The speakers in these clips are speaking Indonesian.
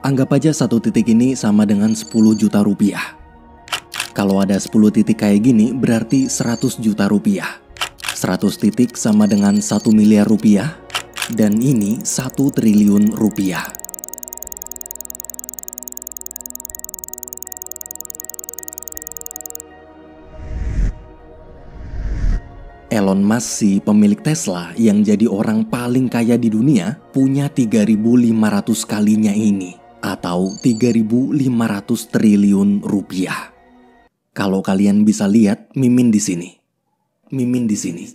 Anggap aja satu titik ini sama dengan 10 juta rupiah. Kalau ada 10 titik kayak gini berarti 100 juta rupiah. 100 titik sama dengan 1 miliar rupiah. Dan ini 1 triliun rupiah. Elon Musk, si pemilik Tesla yang jadi orang paling kaya di dunia, punya 3.500 kalinya ini, atau 3.500 triliun rupiah. Kalau kalian bisa lihat, Mimin di sini. Mimin di sini.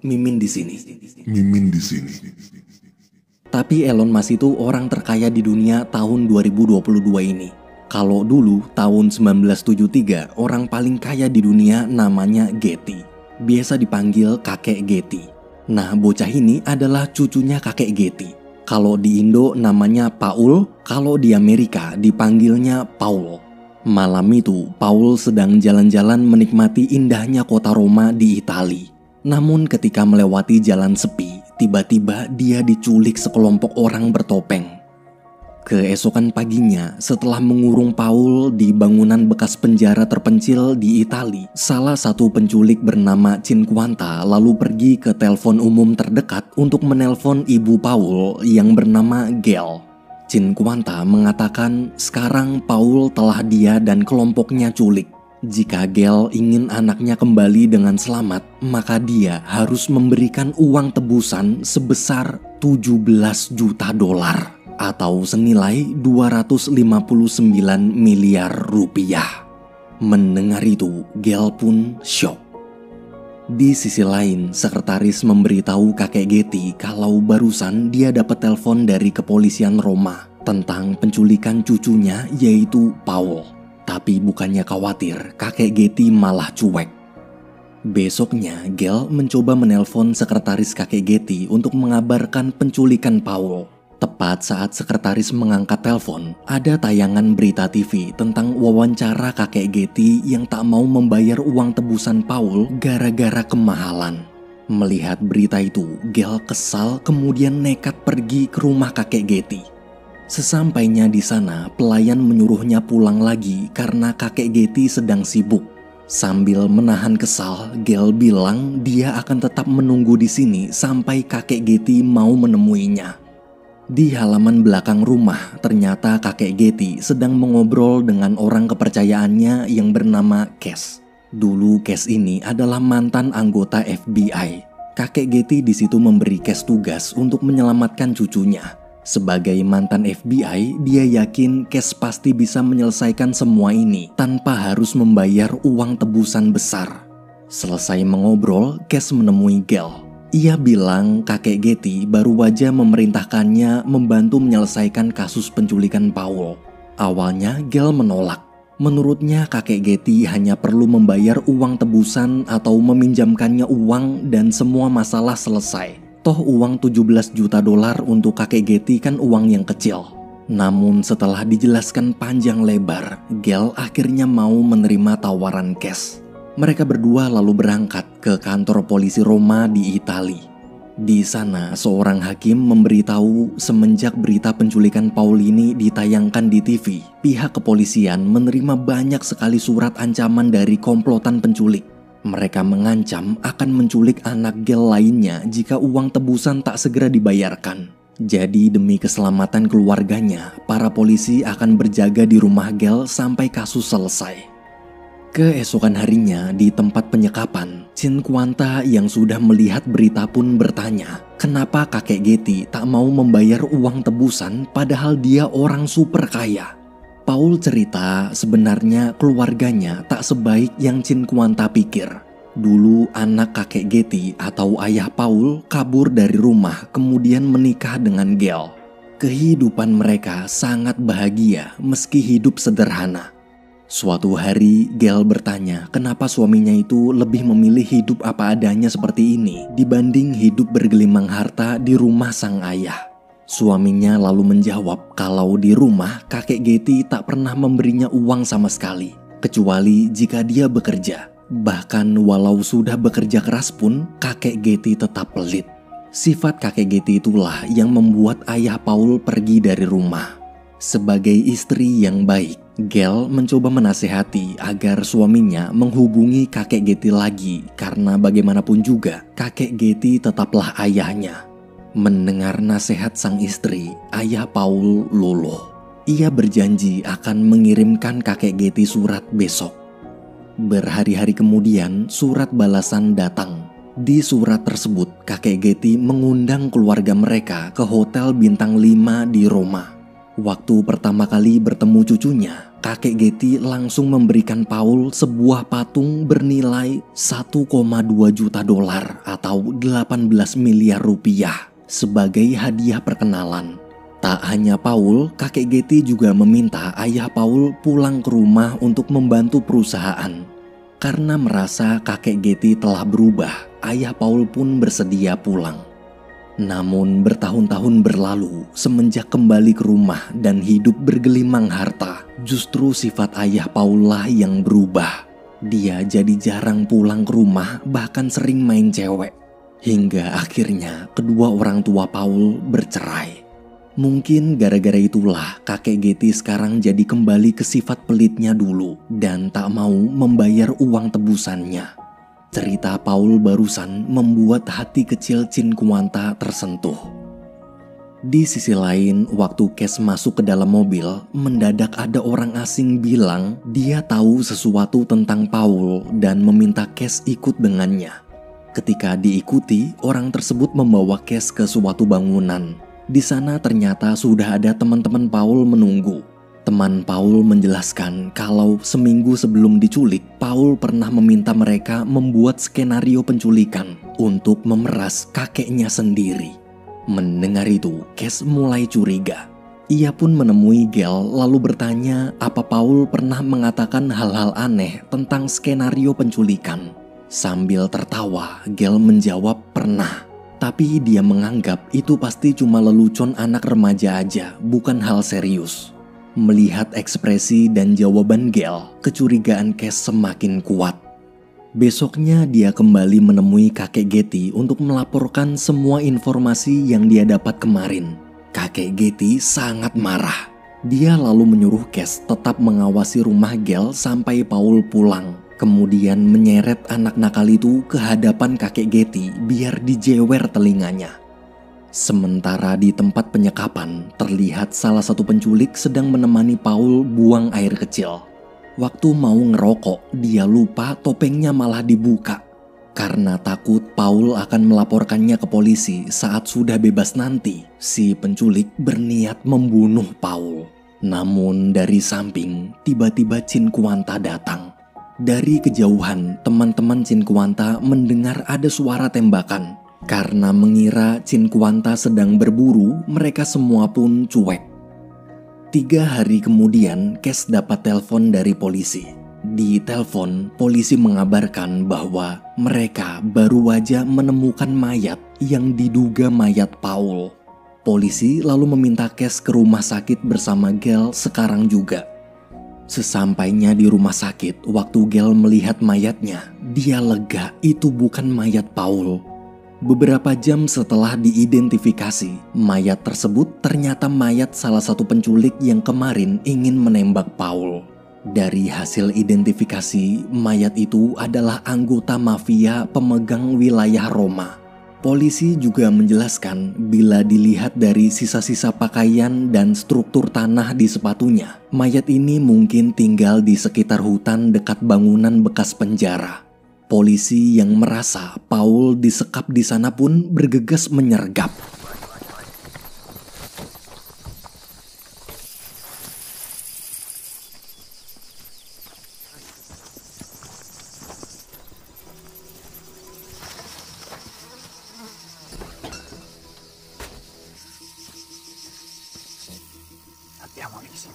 Mimin di sini. Mimin di sini. Tapi Elon Musk itu orang terkaya di dunia tahun 2022 ini. Kalau dulu tahun 1973, orang paling kaya di dunia namanya Getty. Biasa dipanggil kakek Getty. Nah, bocah ini adalah cucunya kakek Getty. Kalau di Indo namanya Paul, kalau di Amerika dipanggilnya Paul. Malam itu, Paul sedang jalan-jalan menikmati indahnya kota Roma di Italia. Namun ketika melewati jalan sepi, tiba-tiba dia diculik sekelompok orang bertopeng. Keesokan paginya, setelah mengurung Paul di bangunan bekas penjara terpencil di Italia, salah satu penculik bernama Cinquanta lalu pergi ke telepon umum terdekat untuk menelpon ibu Paul yang bernama Gail. Cinquanta mengatakan sekarang Paul telah dia dan kelompoknya culik. Jika Gail ingin anaknya kembali dengan selamat, maka dia harus memberikan uang tebusan sebesar 17 juta dolar. Atau senilai 259 miliar rupiah. Mendengar itu, Gail pun syok. Di sisi lain, sekretaris memberitahu kakek Getty kalau barusan dia dapat telepon dari kepolisian Roma tentang penculikan cucunya yaitu Paul. Tapi bukannya khawatir, kakek Getty malah cuek. Besoknya, Gail mencoba menelpon sekretaris kakek Getty untuk mengabarkan penculikan Paul. Tepat saat sekretaris mengangkat telepon, ada tayangan berita TV tentang wawancara kakek Getty yang tak mau membayar uang tebusan Paul gara-gara kemahalan. Melihat berita itu, Gail kesal kemudian nekat pergi ke rumah kakek Getty. Sesampainya di sana, pelayan menyuruhnya pulang lagi karena kakek Getty sedang sibuk. Sambil menahan kesal, Gail bilang dia akan tetap menunggu di sini sampai kakek Getty mau menemuinya. Di halaman belakang rumah, ternyata kakek Getty sedang mengobrol dengan orang kepercayaannya yang bernama Cass. Dulu Cass ini adalah mantan anggota FBI. Kakek Getty di situ memberi Cass tugas untuk menyelamatkan cucunya. Sebagai mantan FBI, dia yakin Cass pasti bisa menyelesaikan semua ini tanpa harus membayar uang tebusan besar. Selesai mengobrol, Cass menemui Gail. Ia bilang kakek Getty baru aja memerintahkannya membantu menyelesaikan kasus penculikan Paul. Awalnya Gail menolak. Menurutnya kakek Getty hanya perlu membayar uang tebusan atau meminjamkannya uang dan semua masalah selesai. Toh uang 17 juta dolar untuk kakek Getty kan uang yang kecil. Namun setelah dijelaskan panjang lebar, Gail akhirnya mau menerima tawaran Cass. Mereka berdua lalu berangkat ke kantor polisi Roma di Italia. Di sana, seorang hakim memberitahu semenjak berita penculikan Paul ini ditayangkan di TV, pihak kepolisian menerima banyak sekali surat ancaman dari komplotan penculik. Mereka mengancam akan menculik anak Gail lainnya jika uang tebusan tak segera dibayarkan. Jadi demi keselamatan keluarganya, para polisi akan berjaga di rumah Gail sampai kasus selesai. Keesokan harinya di tempat penyekapan, Cinquanta yang sudah melihat berita pun bertanya, kenapa kakek Getty tak mau membayar uang tebusan padahal dia orang super kaya. Paul cerita sebenarnya keluarganya tak sebaik yang Cinquanta pikir. Dulu anak kakek Getty atau ayah Paul kabur dari rumah kemudian menikah dengan Gail. Kehidupan mereka sangat bahagia meski hidup sederhana. Suatu hari, Gail bertanya kenapa suaminya itu lebih memilih hidup apa adanya seperti ini dibanding hidup bergelimang harta di rumah sang ayah. Suaminya lalu menjawab kalau di rumah kakek Getty tak pernah memberinya uang sama sekali, kecuali jika dia bekerja. Bahkan walau sudah bekerja keras pun, kakek Getty tetap pelit. Sifat kakek Getty itulah yang membuat ayah Paul pergi dari rumah. Sebagai istri yang baik, Gale mencoba menasehati agar suaminya menghubungi kakek Getty lagi karena bagaimanapun juga kakek Getty tetaplah ayahnya. Mendengar nasihat sang istri, ayah Paul luluh. Ia berjanji akan mengirimkan kakek Getty surat besok. Berhari-hari kemudian surat balasan datang. Di surat tersebut kakek Getty mengundang keluarga mereka ke hotel bintang 5 di Roma. Waktu pertama kali bertemu cucunya, kakek Getty langsung memberikan Paul sebuah patung bernilai 1,2 juta dolar atau 18 miliar rupiah sebagai hadiah perkenalan. Tak hanya Paul, kakek Getty juga meminta ayah Paul pulang ke rumah untuk membantu perusahaan. Karena merasa kakek Getty telah berubah, ayah Paul pun bersedia pulang. Namun bertahun-tahun berlalu semenjak kembali ke rumah dan hidup bergelimang harta, justru sifat ayah Paul lah yang berubah. Dia jadi jarang pulang ke rumah, bahkan sering main cewek. Hingga akhirnya kedua orang tua Paul bercerai. Mungkin gara-gara itulah kakek Getty sekarang jadi kembali ke sifat pelitnya dulu dan tak mau membayar uang tebusannya. Cerita Paul barusan membuat hati kecil Cinquanta tersentuh. Di sisi lain, waktu Kes masuk ke dalam mobil, mendadak ada orang asing bilang dia tahu sesuatu tentang Paul dan meminta Kes ikut dengannya. Ketika diikuti, orang tersebut membawa Kes ke suatu bangunan. Di sana ternyata sudah ada teman-teman Paul menunggu. Teman Paul menjelaskan kalau seminggu sebelum diculik, Paul pernah meminta mereka membuat skenario penculikan untuk memeras kakeknya sendiri. Mendengar itu, Kes mulai curiga. Ia pun menemui Gale lalu bertanya apa Paul pernah mengatakan hal-hal aneh tentang skenario penculikan. Sambil tertawa, Gale menjawab pernah. Tapi dia menganggap itu pasti cuma lelucon anak remaja aja, bukan hal serius. Melihat ekspresi dan jawaban Gale, kecurigaan Kes semakin kuat. Besoknya dia kembali menemui kakek Getty untuk melaporkan semua informasi yang dia dapat kemarin. Kakek Getty sangat marah. Dia lalu menyuruh Kes tetap mengawasi rumah Gale sampai Paul pulang. Kemudian menyeret anak nakal itu ke hadapan kakek Getty biar dijewer telinganya. Sementara di tempat penyekapan, terlihat salah satu penculik sedang menemani Paul buang air kecil. Waktu mau ngerokok, dia lupa topengnya malah dibuka. Karena takut Paul akan melaporkannya ke polisi saat sudah bebas nanti, si penculik berniat membunuh Paul. Namun dari samping, tiba-tiba Cinquanta datang. Dari kejauhan, teman-teman Cinquanta mendengar ada suara tembakan. Karena mengira Cinquanta sedang berburu, mereka semua pun cuek. 3 hari kemudian, Kes dapat telepon dari polisi. Di telepon, polisi mengabarkan bahwa mereka baru aja menemukan mayat yang diduga mayat Paul. Polisi lalu meminta Kes ke rumah sakit bersama Gale sekarang juga. Sesampainya di rumah sakit, waktu Gale melihat mayatnya, dia lega itu bukan mayat Paul. Beberapa jam setelah diidentifikasi, mayat tersebut ternyata mayat salah satu penculik yang kemarin ingin menembak Paul. Dari hasil identifikasi, mayat itu adalah anggota mafia pemegang wilayah Roma. Polisi juga menjelaskan bila dilihat dari sisa-sisa pakaian dan struktur tanah di sepatunya, mayat ini mungkin tinggal di sekitar hutan dekat bangunan bekas penjara. Polisi yang merasa Paul disekap di sana pun bergegas menyergap. Andiamo, Lisi.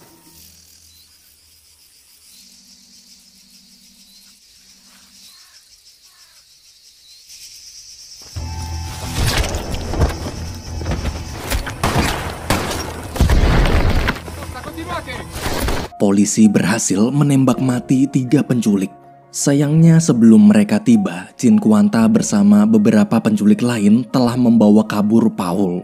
Polisi berhasil menembak mati 3 penculik. Sayangnya sebelum mereka tiba, Cinquanta bersama beberapa penculik lain telah membawa kabur Paul.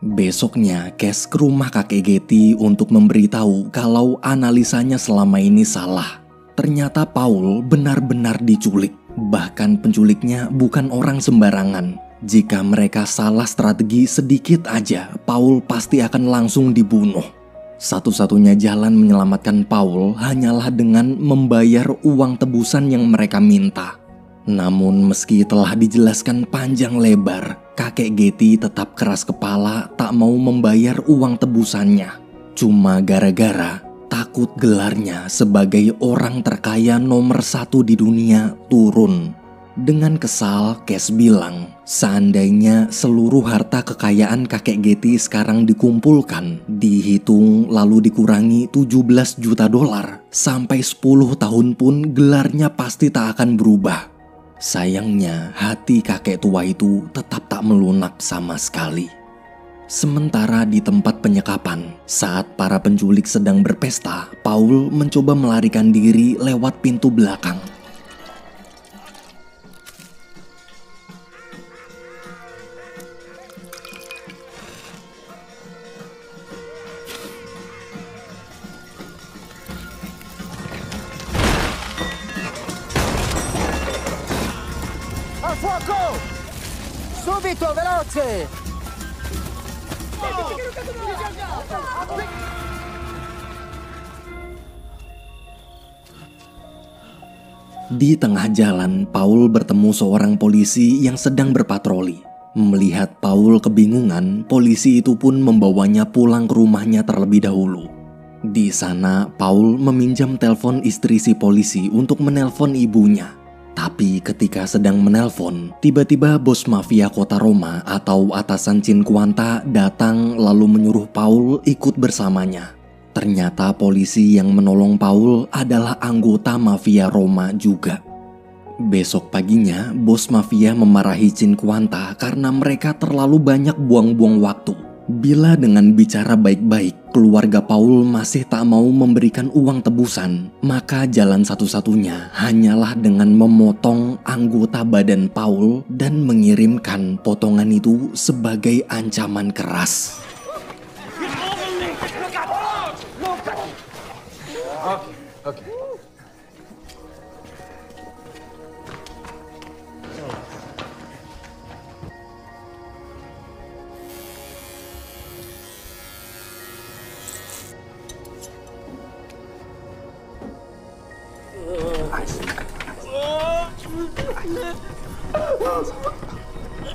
Besoknya, Cass ke rumah kakek Getty untuk memberitahu kalau analisanya selama ini salah. Ternyata Paul benar-benar diculik. Bahkan penculiknya bukan orang sembarangan. Jika mereka salah strategi sedikit aja, Paul pasti akan langsung dibunuh. Satu-satunya jalan menyelamatkan Paul hanyalah dengan membayar uang tebusan yang mereka minta. Namun meski telah dijelaskan panjang lebar, kakek Getty tetap keras kepala tak mau membayar uang tebusannya. Cuma gara-gara takut gelarnya sebagai orang terkaya nomor 1 di dunia turun. Dengan kesal, Cass bilang, seandainya seluruh harta kekayaan kakek Getty sekarang dikumpulkan, dihitung lalu dikurangi 17 juta dolar, sampai 10 tahun pun gelarnya pasti tak akan berubah. Sayangnya, hati kakek tua itu tetap tak melunak sama sekali. Sementara di tempat penyekapan, saat para penculik sedang berpesta, Paul mencoba melarikan diri lewat pintu belakang. Al fuoco! Subito, veloce! Di tengah jalan, Paul bertemu seorang polisi yang sedang berpatroli. Melihat Paul kebingungan, polisi itu pun membawanya pulang ke rumahnya terlebih dahulu. Di sana, Paul meminjam telepon istri si polisi untuk menelpon ibunya. Tapi ketika sedang menelpon, tiba-tiba bos mafia kota Roma atau atasan Cinquanta datang lalu menyuruh Paul ikut bersamanya. Ternyata polisi yang menolong Paul adalah anggota mafia Roma juga. Besok paginya, bos mafia memarahi Cinquanta karena mereka terlalu banyak buang-buang waktu. Bila dengan bicara baik-baik, keluarga Paul masih tak mau memberikan uang tebusan, maka jalan satu-satunya hanyalah dengan memotong anggota badan Paul dan mengirimkan potongan itu sebagai ancaman keras. Oke.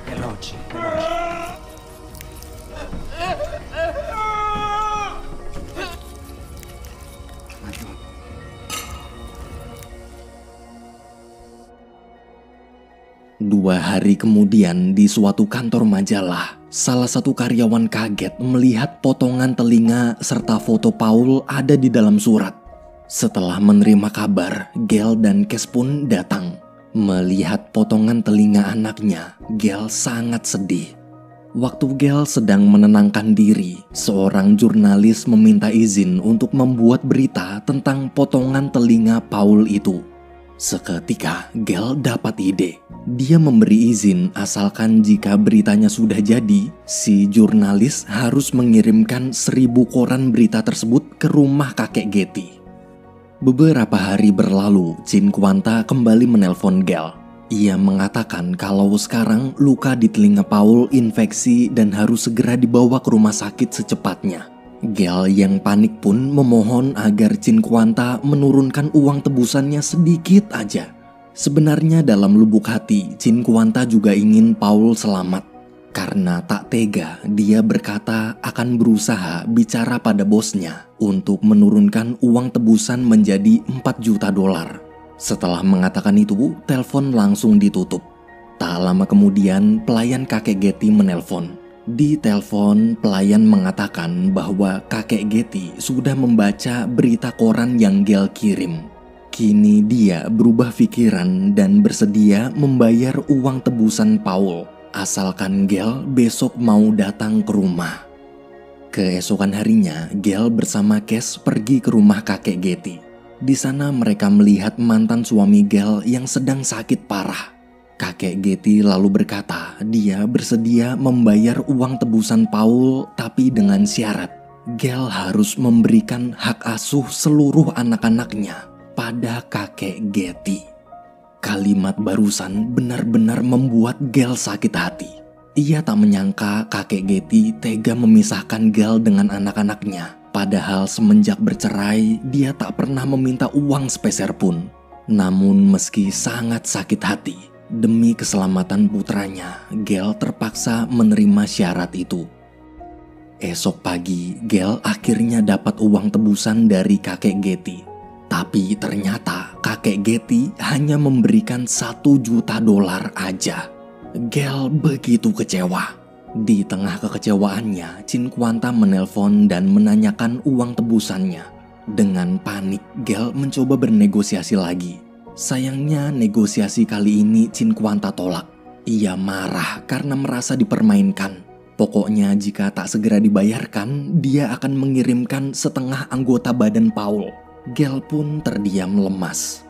Veloci. Dua hari kemudian di suatu kantor majalah, salah satu karyawan kaget melihat potongan telinga serta foto Paul ada di dalam surat. Setelah menerima kabar, Gail dan Cass pun datang. Melihat potongan telinga anaknya, Gail sangat sedih. Waktu Gail sedang menenangkan diri, seorang jurnalis meminta izin untuk membuat berita tentang potongan telinga Paul itu. Seketika, Gail dapat ide. Dia memberi izin asalkan jika beritanya sudah jadi, si jurnalis harus mengirimkan 1000 koran berita tersebut ke rumah kakek Getty. Beberapa hari berlalu, Cinquanta kembali menelpon Gail. Ia mengatakan kalau sekarang luka di telinga Paul infeksi dan harus segera dibawa ke rumah sakit secepatnya. Gail yang panik pun memohon agar Cinquanta menurunkan uang tebusannya sedikit aja. Sebenarnya dalam lubuk hati, Cinquanta juga ingin Paul selamat. Karena tak tega, dia berkata akan berusaha bicara pada bosnya untuk menurunkan uang tebusan menjadi 4 juta dolar. Setelah mengatakan itu, telepon langsung ditutup. Tak lama kemudian, pelayan kakek Getty menelpon. Di telepon, pelayan mengatakan bahwa kakek Getty sudah membaca berita koran yang Gail kirim. Kini dia berubah pikiran dan bersedia membayar uang tebusan Paul, asalkan Gail besok mau datang ke rumah. Keesokan harinya, Gail bersama Cass pergi ke rumah kakek Getty. Di sana mereka melihat mantan suami Gail yang sedang sakit parah. Kakek Getty lalu berkata dia bersedia membayar uang tebusan Paul, tapi dengan syarat Gale harus memberikan hak asuh seluruh anak-anaknya pada kakek Getty. Kalimat barusan benar-benar membuat Gale sakit hati. Ia tak menyangka kakek Getty tega memisahkan Gale dengan anak-anaknya. Padahal semenjak bercerai, dia tak pernah meminta uang sepeser pun. Namun meski sangat sakit hati, demi keselamatan putranya, Gale terpaksa menerima syarat itu. Esok pagi, Gale akhirnya dapat uang tebusan dari kakek Getty. Tapi ternyata kakek Getty hanya memberikan $1 juta aja. Gale begitu kecewa. Di tengah kekecewaannya, Cinquanta menelpon dan menanyakan uang tebusannya. Dengan panik, Gale mencoba bernegosiasi lagi. Sayangnya negosiasi kali ini Cinquanta tolak. Ia marah karena merasa dipermainkan. Pokoknya jika tak segera dibayarkan, dia akan mengirimkan setengah anggota badan Paul. Gale pun terdiam lemas.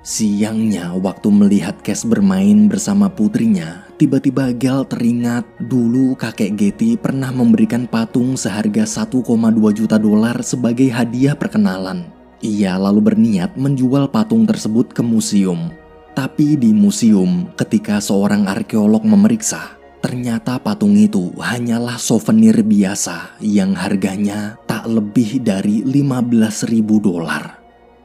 Siangnya waktu melihat Cass bermain bersama putrinya, tiba-tiba Gale teringat dulu kakek Getty pernah memberikan patung seharga $1,2 juta sebagai hadiah perkenalan. Ia lalu berniat menjual patung tersebut ke museum. Tapi di museum, ketika seorang arkeolog memeriksa, ternyata patung itu hanyalah souvenir biasa yang harganya tak lebih dari $15.000.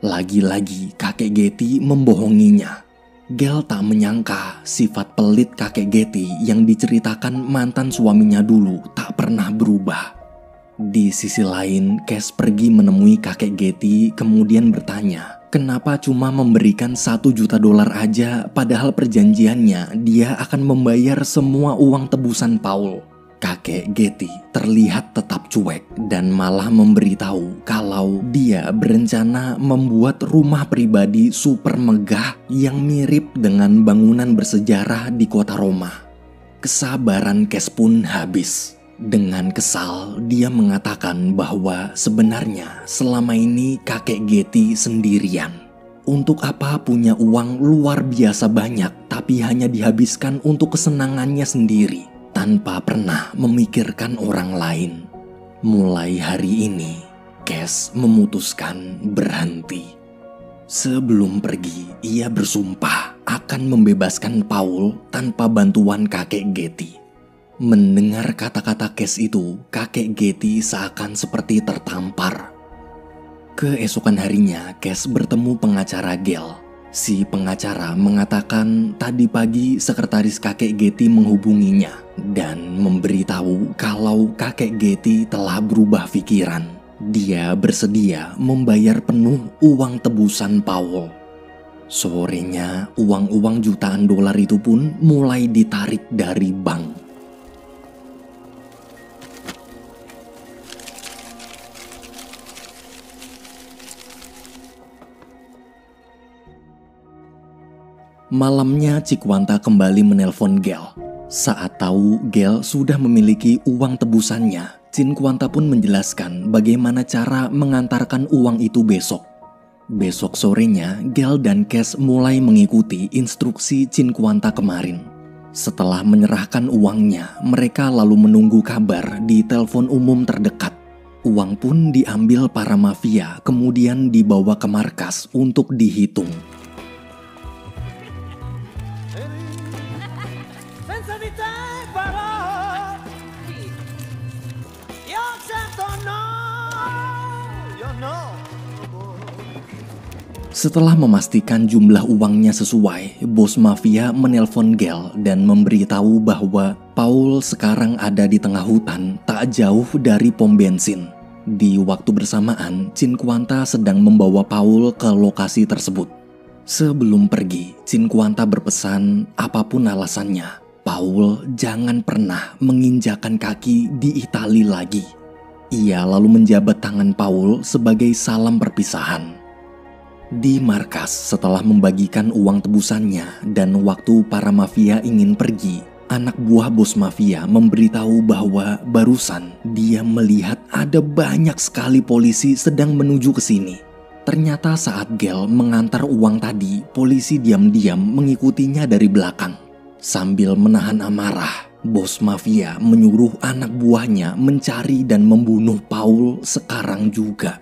Lagi-lagi kakek Getty membohonginya. Gale tak menyangka sifat pelit kakek Getty yang diceritakan mantan suaminya dulu tak pernah berubah. Di sisi lain, Cass pergi menemui kakek Getty kemudian bertanya, kenapa cuma memberikan $1 juta aja padahal perjanjiannya dia akan membayar semua uang tebusan Paul. Kakek Getty terlihat tetap cuek dan malah memberitahu kalau dia berencana membuat rumah pribadi super megah yang mirip dengan bangunan bersejarah di kota Roma. Kesabaran Cass pun habis. Dengan kesal, dia mengatakan bahwa sebenarnya selama ini kakek Getty sendirian. Untuk apa punya uang luar biasa banyak tapi hanya dihabiskan untuk kesenangannya sendiri, tanpa pernah memikirkan orang lain. Mulai hari ini, Cass memutuskan berhenti. Sebelum pergi, ia bersumpah akan membebaskan Paul tanpa bantuan kakek Getty. Mendengar kata-kata Cass itu, kakek Getty seakan seperti tertampar. Keesokan harinya, Cass bertemu pengacara Gale. Si pengacara mengatakan tadi pagi sekretaris kakek Getty menghubunginya dan memberitahu kalau kakek Getty telah berubah pikiran. Dia bersedia membayar penuh uang tebusan Paul. Sorenya, uang-uang jutaan dolar itu pun mulai ditarik dari bank. Malamnya Cinquanta kembali menelpon Gale. Saat tahu Gale sudah memiliki uang tebusannya, Cinquanta pun menjelaskan bagaimana cara mengantarkan uang itu besok. Besok sorenya, Gale dan Cass mulai mengikuti instruksi Cinquanta kemarin. Setelah menyerahkan uangnya, mereka lalu menunggu kabar di telepon umum terdekat. Uang pun diambil para mafia, kemudian dibawa ke markas untuk dihitung. Setelah memastikan jumlah uangnya sesuai, bos mafia menelpon Gale dan memberitahu bahwa Paul sekarang ada di tengah hutan tak jauh dari pom bensin. Di waktu bersamaan, Cinquanta sedang membawa Paul ke lokasi tersebut. Sebelum pergi, Cinquanta berpesan apapun alasannya, Paul jangan pernah menginjakan kaki di Italia lagi. Ia lalu menjabat tangan Paul sebagai salam perpisahan. Di markas, setelah membagikan uang tebusannya dan waktu para mafia ingin pergi, anak buah bos mafia memberitahu bahwa barusan dia melihat ada banyak sekali polisi sedang menuju ke sini. Ternyata saat Gale mengantar uang tadi, polisi diam-diam mengikutinya dari belakang. Sambil menahan amarah, bos mafia menyuruh anak buahnya mencari dan membunuh Paul sekarang juga.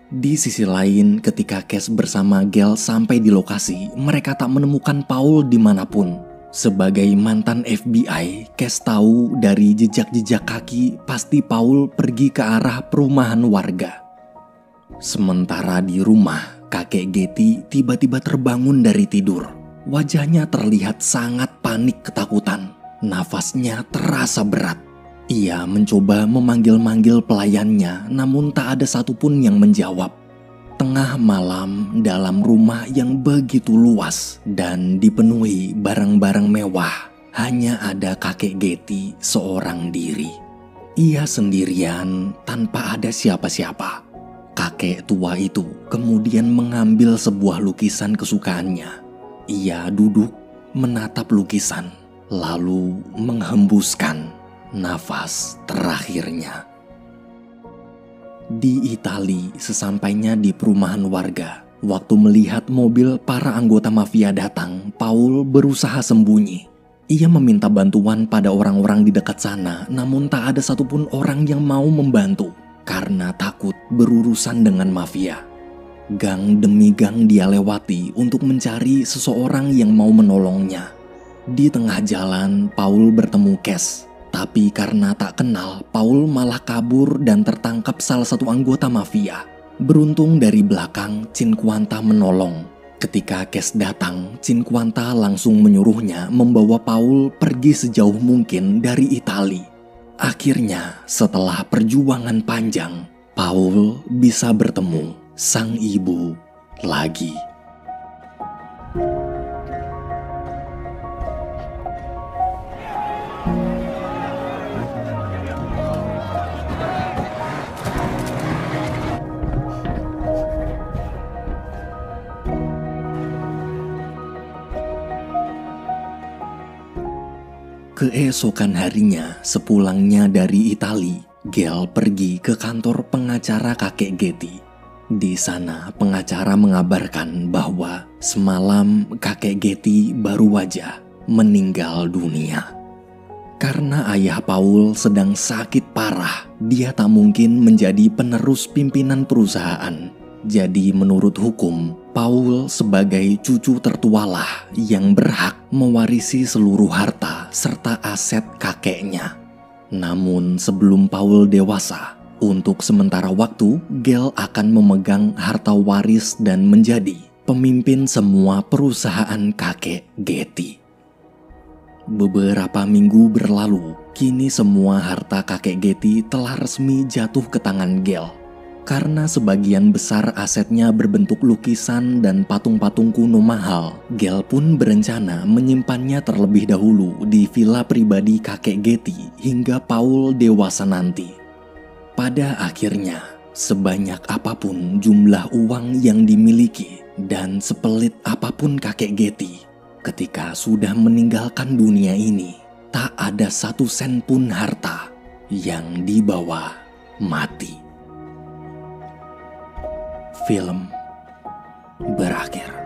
Di sisi lain, ketika Cash bersama Gale sampai di lokasi, mereka tak menemukan Paul dimanapun. Sebagai mantan FBI, Cash tahu dari jejak-jejak kaki pasti Paul pergi ke arah perumahan warga. Sementara di rumah, kakek Getty tiba-tiba terbangun dari tidur. Wajahnya terlihat sangat panik ketakutan. Nafasnya terasa berat. Ia mencoba memanggil-manggil pelayannya, namun tak ada satupun yang menjawab. Tengah malam dalam rumah yang begitu luas dan dipenuhi barang-barang mewah, hanya ada kakek Getty seorang diri. Ia sendirian tanpa ada siapa-siapa. Kakek tua itu kemudian mengambil sebuah lukisan kesukaannya. Ia duduk menatap lukisan, lalu menghembuskan nafas terakhirnya. Di Italia, sesampainya di perumahan warga, waktu melihat mobil para anggota mafia datang, Paul berusaha sembunyi. Ia meminta bantuan pada orang-orang di dekat sana, namun tak ada satupun orang yang mau membantu karena takut berurusan dengan mafia. Gang demi gang dia lewati untuk mencari seseorang yang mau menolongnya. Di tengah jalan, Paul bertemu Cash. Tapi karena tak kenal, Paul malah kabur dan tertangkap salah satu anggota mafia. Beruntung dari belakang, Cinquanta menolong. Ketika Cash datang, Cinquanta langsung menyuruhnya membawa Paul pergi sejauh mungkin dari Italia. Akhirnya, setelah perjuangan panjang, Paul bisa bertemu sang ibu lagi. Keesokan harinya, sepulangnya dari Italia, Gale pergi ke kantor pengacara kakek Getty. Di sana, pengacara mengabarkan bahwa semalam kakek Getty baru saja meninggal dunia. Karena ayah Paul sedang sakit parah, dia tak mungkin menjadi penerus pimpinan perusahaan. Jadi menurut hukum, Paul sebagai cucu tertualah yang berhak mewarisi seluruh harta serta aset kakeknya. Namun sebelum Paul dewasa, untuk sementara waktu Gale akan memegang harta waris dan menjadi pemimpin semua perusahaan kakek Getty. Beberapa minggu berlalu, kini semua harta kakek Getty telah resmi jatuh ke tangan Gale. Karena sebagian besar asetnya berbentuk lukisan dan patung-patung kuno mahal, Gale pun berencana menyimpannya terlebih dahulu di villa pribadi kakek Getty hingga Paul dewasa nanti. Pada akhirnya, sebanyak apapun jumlah uang yang dimiliki dan sepelit apapun kakek Getty, ketika sudah meninggalkan dunia ini, tak ada satu sen pun harta yang dibawa mati. Film berakhir.